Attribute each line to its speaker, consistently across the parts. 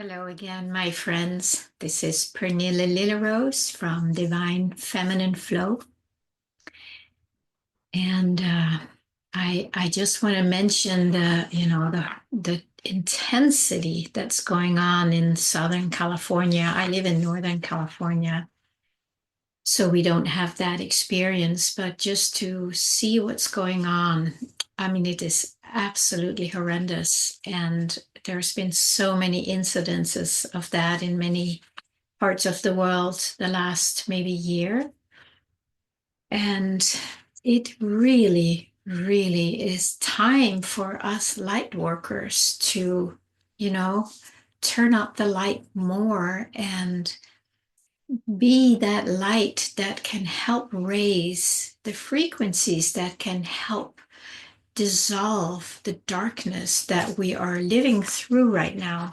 Speaker 1: Hello again, my friends. This is Pernilla Lillerose from Divine Feminine Flow. And I just want to mention the intensity that's going on in Southern California. I live in Northern California, so we don't have that experience, but just to see what's going on, I mean, it is absolutely horrendous. And there's been so many incidences of that in many parts of the world the last maybe year. And it really, really is time for us light workers to, you know, turn up the light more and be that light that can help raise the frequencies that can help dissolve the darkness that we are living through right now.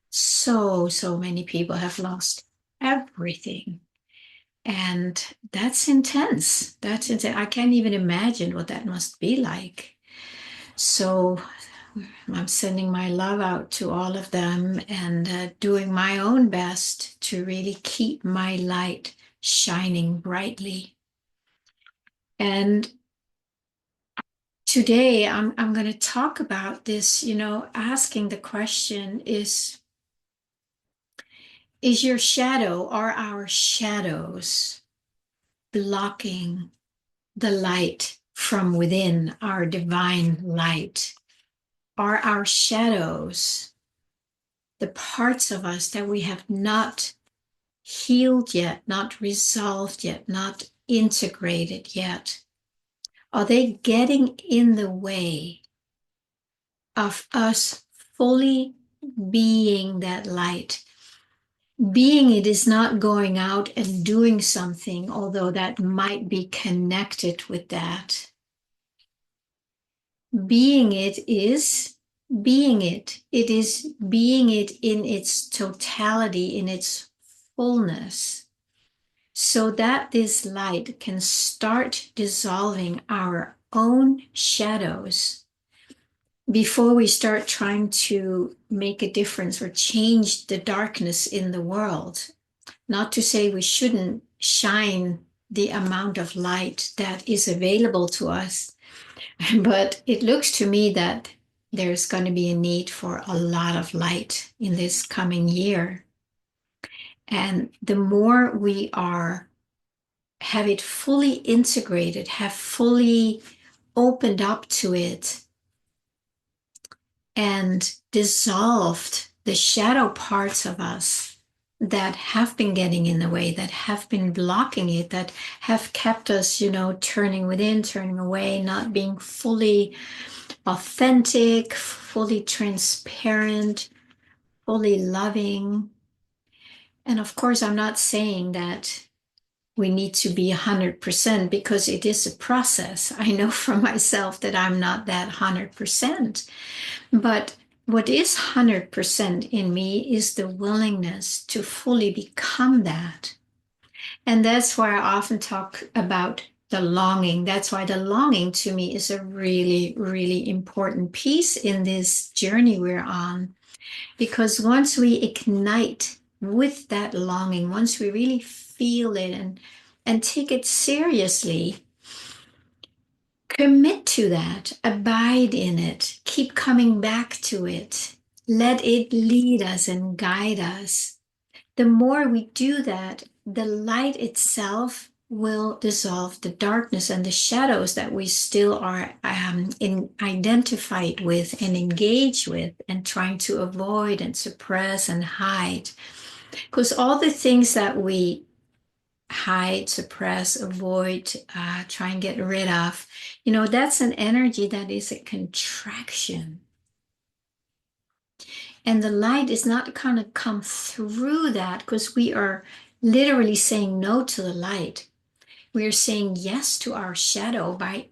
Speaker 1: So many people have lost everything. And that's intense. That's intense. I can't even imagine what that must be like. So I'm sending my love out to all of them and doing my own best to really keep my light shining brightly. And today I'm going to talk about this, asking the question is your shadow, are our shadows blocking the light from within, our divine light? Are our shadows the parts of us that we have not healed yet, not resolved yet, not integrated yet? Are they getting in the way of us fully being that light? Being it is not going out and doing something, although that might be connected with that. Being it is being it. It is being it in its totality, in its fullness, so that this light can start dissolving our own shadows before we start trying to make a difference or change the darkness in the world. Not to say we shouldn't shine the amount of light that is available to us, but it looks to me that there's going to be a need for a lot of light in this coming year. And the more we have it fully integrated, have fully opened up to it, and dissolved the shadow parts of us that have been getting in the way, that have been blocking it, that have kept us, turning within, turning away, not being fully authentic, fully transparent, fully loving. And of course, I'm not saying that we need to be 100% because it is a process. I know for myself that I'm not that 100%. But what is 100% in me is the willingness to fully become that. And that's why I often talk about the longing. That's why the longing to me is a really, really important piece in this journey we're on. Because once we ignite with that longing, once we really feel it and take it seriously, commit to that, abide in it, keep coming back to it, let it lead us and guide us. The more we do that, the light itself will dissolve the darkness and the shadows that we still are identified with and engage with and trying to avoid and suppress and hide. Because all the things that we hide, suppress, avoid, try and get rid of, that's an energy that is a contraction. And the light is not going to come through that because we are literally saying no to the light. We are saying yes to our shadow by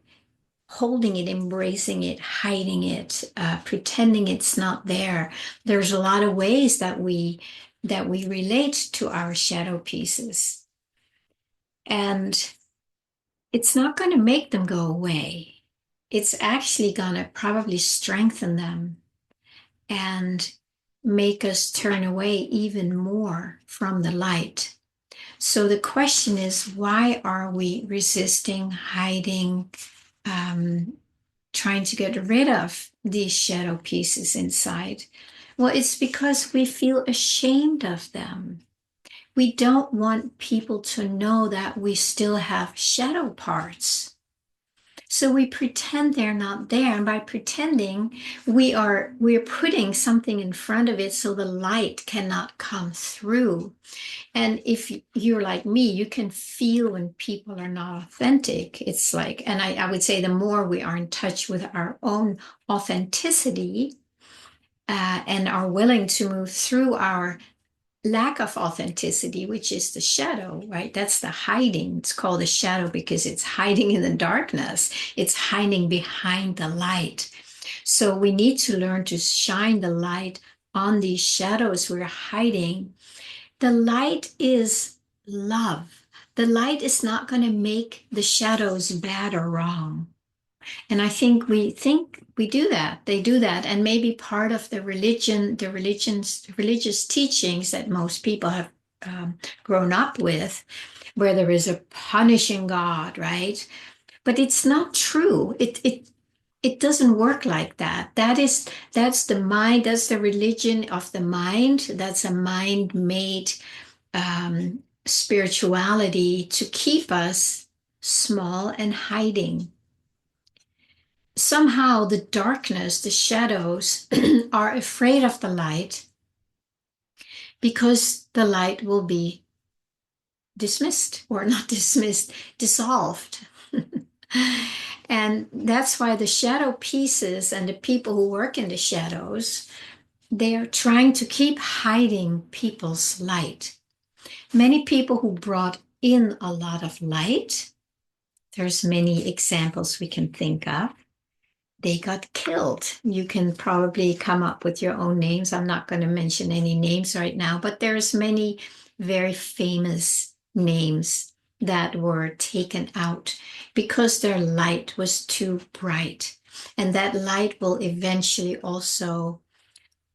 Speaker 1: holding it, embracing it, hiding it, pretending it's not there. There's a lot of ways that we relate to our shadow pieces. And it's not going to make them go away. It's actually going to probably strengthen them. And make us turn away even more from the light. So the question is, why are we resisting, hiding, um, trying to get rid of these shadow pieces inside? Well, it's because we feel ashamed of them. We don't want people to know that we still have shadow parts. So we pretend they're not there. And by pretending, we're putting something in front of it so the light cannot come through. And if you're like me, you can feel when people are not authentic. It's like, and I would say the more we are in touch with our own authenticity, and are willing to move through our lack of authenticity, which is the shadow, right? That's the hiding. It's called the shadow because it's hiding in the darkness. It's hiding behind the light. So we need to learn to shine the light on these shadows we're hiding. The light is love. The light is not going to make the shadows bad or wrong. And I think we do that. They do that. And maybe part of religious teachings that most people have grown up with, where there is a punishing God, right? But it's not true. It doesn't work like that. That's the mind, that's the religion of the mind. That's a mind-made spirituality to keep us small and hiding. Somehow the darkness, the shadows, are afraid of the light because the light will be dismissed, or not dismissed, dissolved. And that's why the shadow pieces and the people who work in the shadows, they are trying to keep hiding people's light. Many people who brought in a lot of light, there's many examples we can think of, they got killed. You can probably come up with your own names. I'm not going to mention any names right now, but there's many very famous names that were taken out because their light was too bright. And that light will eventually also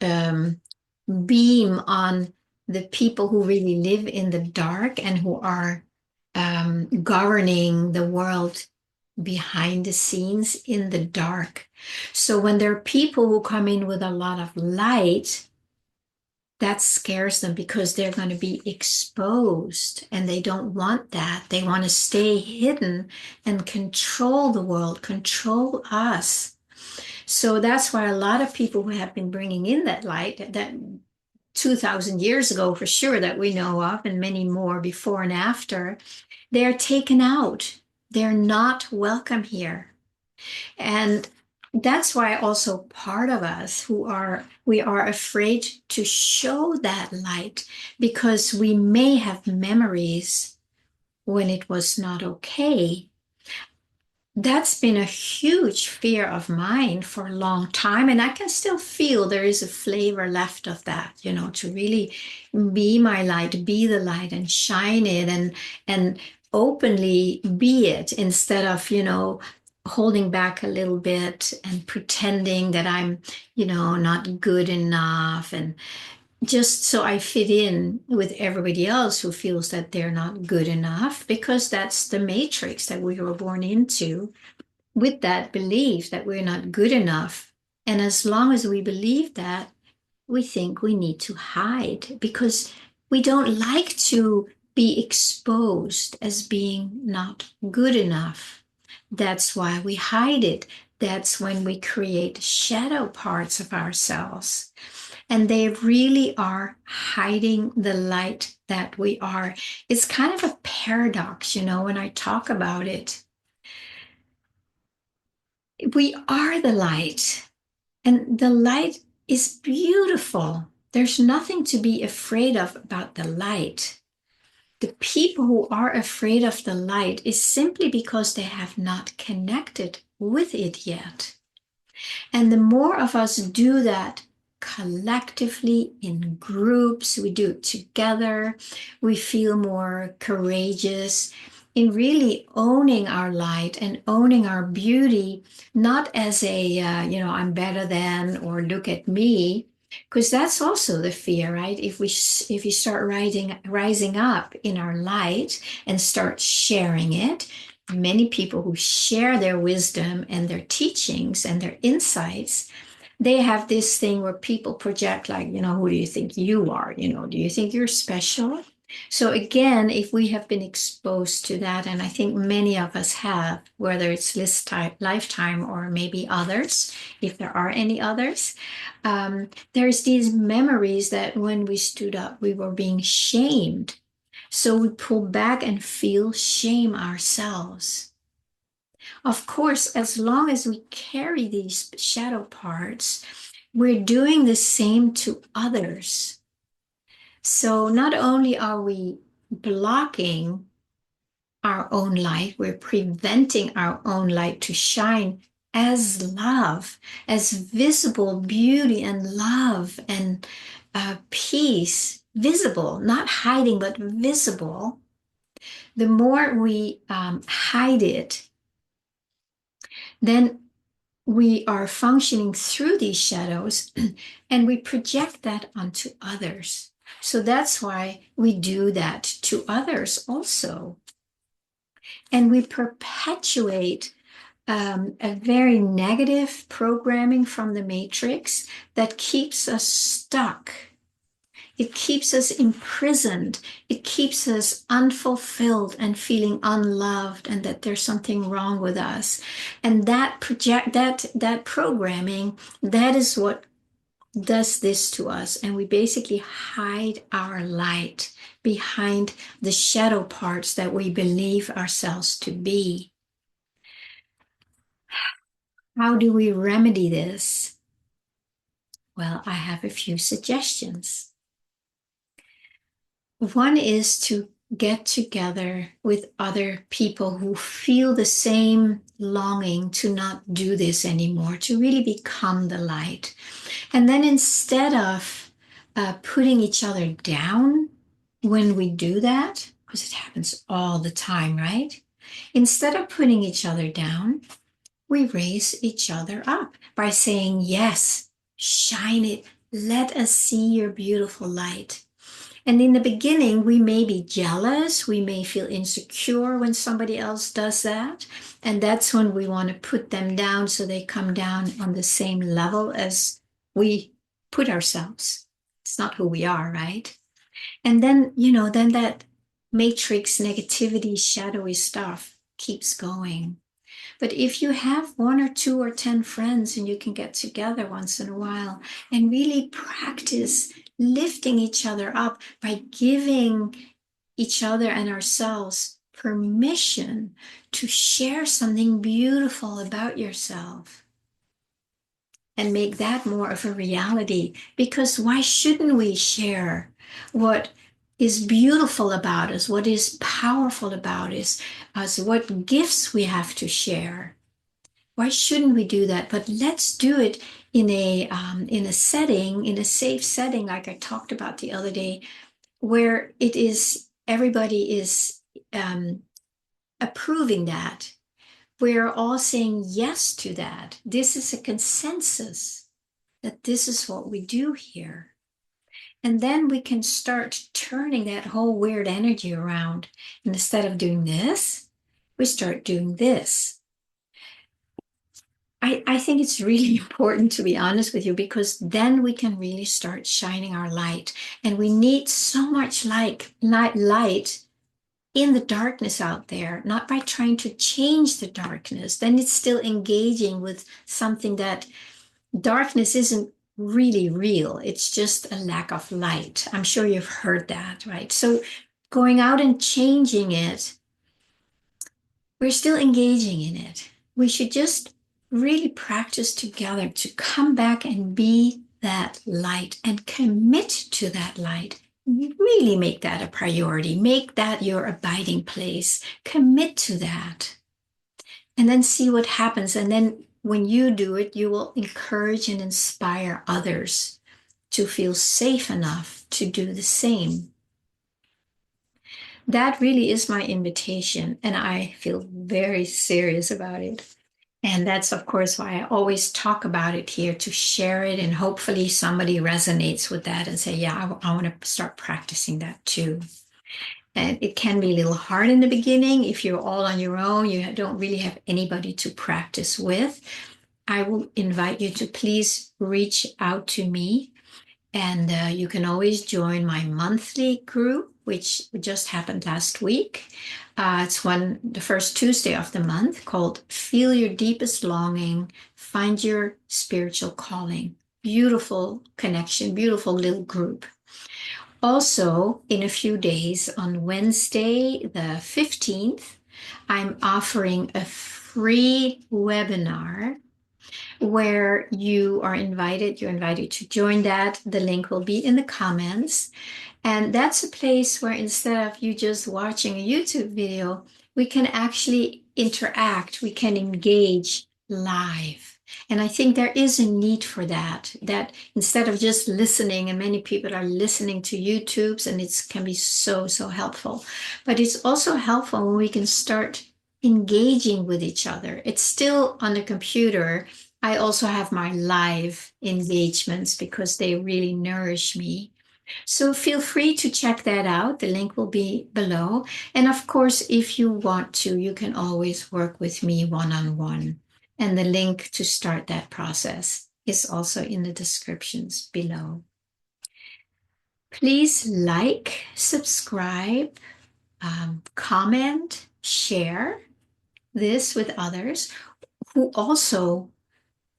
Speaker 1: um, beam on the people who really live in the dark and who are governing the world behind the scenes in the dark. So when there are people who come in with a lot of light, that scares them because they're going to be exposed and they don't want that. They want to stay hidden and control the world, control us. So that's why a lot of people who have been bringing in that light, that 2000 years ago for sure, that we know of, and many more before and after, they're taken out. They're not welcome here. And that's why also part of us we are afraid to show that light because we may have memories when it was not okay. That's been a huge fear of mine for a long time. And I can still feel there is a flavor left of that, to really be my light, be the light and shine it and openly be it instead of, holding back a little bit and pretending that I'm, not good enough and just so I fit in with everybody else who feels that they're not good enough, because that's the matrix that we were born into, with that belief that we're not good enough. And as long as we believe that, we think we need to hide because we don't like to be exposed as being not good enough. That's why we hide it. That's when we create shadow parts of ourselves. And they really are hiding the light that we are. It's kind of a paradox, when I talk about it. We are the light, and the light is beautiful. There's nothing to be afraid of about the light. The people who are afraid of the light is simply because they have not connected with it yet. And the more of us do that collectively in groups, we do it together, we feel more courageous in really owning our light and owning our beauty, not as a, I'm better than, or look at me, Because that's also the fear, right? If we start rising up in our light and start sharing it, many people who share their wisdom and their teachings and their insights, they have this thing where people project like, who do you think you are? Do you think you're special? So again, if we have been exposed to that, and I think many of us have, whether it's this type lifetime or maybe others, if there are any others, there's these memories that when we stood up, we were being shamed. So we pull back and feel shame ourselves. Of course, as long as we carry these shadow parts, we're doing the same to others. So not only are we blocking our own light, we're preventing our own light to shine as love, as visible beauty and love and peace, visible, not hiding, but visible. The more we hide it, then we are functioning through these shadows and we project that onto others. So that's why we do that to others also. And we perpetuate a very negative programming from the matrix that keeps us stuck. It keeps us imprisoned. It keeps us unfulfilled and feeling unloved and that there's something wrong with us. And that programming, that is what does this to us. And we basically hide our light behind the shadow parts that we believe ourselves to be. How do we remedy this? Well, I have a few suggestions. One is to get together with other people who feel the same longing to not do this anymore, to really become the light. And then instead of putting each other down when we do that, because it happens all the time, right? Instead of putting each other down, we raise each other up by saying, yes, shine it. Let us see your beautiful light. And in the beginning, we may be jealous. We may feel insecure when somebody else does that. And that's when we want to put them down so they come down on the same level as we put ourselves. It's not who we are, right? And then, then that matrix negativity, shadowy stuff keeps going. But if you have one or two or 10 friends and you can get together once in a while and really practice lifting each other up by giving each other and ourselves permission to share something beautiful about yourself and make that more of a reality. Because why shouldn't we share what is beautiful about us, what is powerful about us, what gifts we have to share? Why shouldn't we do that? But let's do it in a setting, in a safe setting, like I talked about the other day, where it is everybody is approving that. We're all saying yes to that. This is a consensus that this is what we do here. And then we can start turning that whole weird energy around. And instead of doing this, we start doing this. I think it's really important, to be honest with you, because then we can really start shining our light. And we need so much light in the darkness out there, not by trying to change the darkness. Then it's still engaging with something that darkness isn't really real. It's just a lack of light. I'm sure you've heard that, right? So going out and changing it, we're still engaging in it. We should just really practice together to come back and be that light and commit to that light. Really make that a priority. Make that your abiding place. Commit to that. And then see what happens. And then when you do it, you will encourage and inspire others to feel safe enough to do the same. That really is my invitation, and I feel very serious about it. And that's, of course, why I always talk about it here to share it. And hopefully somebody resonates with that and say, yeah, I want to start practicing that too. And it can be a little hard in the beginning if you're all on your own, you don't really have anybody to practice with. I will invite you to please reach out to me. And you can always join my monthly group, which just happened last week. It's the first Tuesday of the month, called Feel Your Deepest Longing, Find Your Spiritual Calling. Beautiful connection, beautiful little group. Also, in a few days, on Wednesday, the 15th, I'm offering a free webinar where you're invited to join that. The link will be in the comments. And that's a place where instead of you just watching a YouTube video, we can actually interact, we can engage live. And I think there is a need for that instead of just listening, and many people are listening to YouTubes, and it can be so, so helpful. But it's also helpful when we can start engaging with each other. It's still on the computer. I also have my live engagements because they really nourish me. So feel free to check that out. The link will be below. And of course, if you want to, you can always work with me one-on-one. And the link to start that process is also in the descriptions below. Please like, subscribe, comment, share this with others who also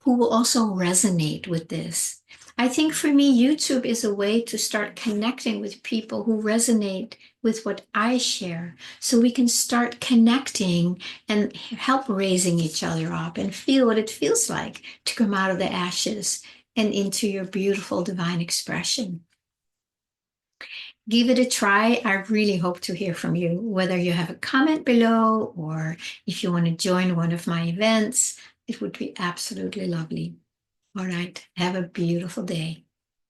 Speaker 1: who will also resonate with this. I think for me, YouTube is a way to start connecting with people who resonate with what I share. So we can start connecting and help raising each other up and feel what it feels like to come out of the ashes and into your beautiful divine expression. Give it a try. I really hope to hear from you, whether you have a comment below or if you want to join one of my events. It would be absolutely lovely. All right. Have a beautiful day.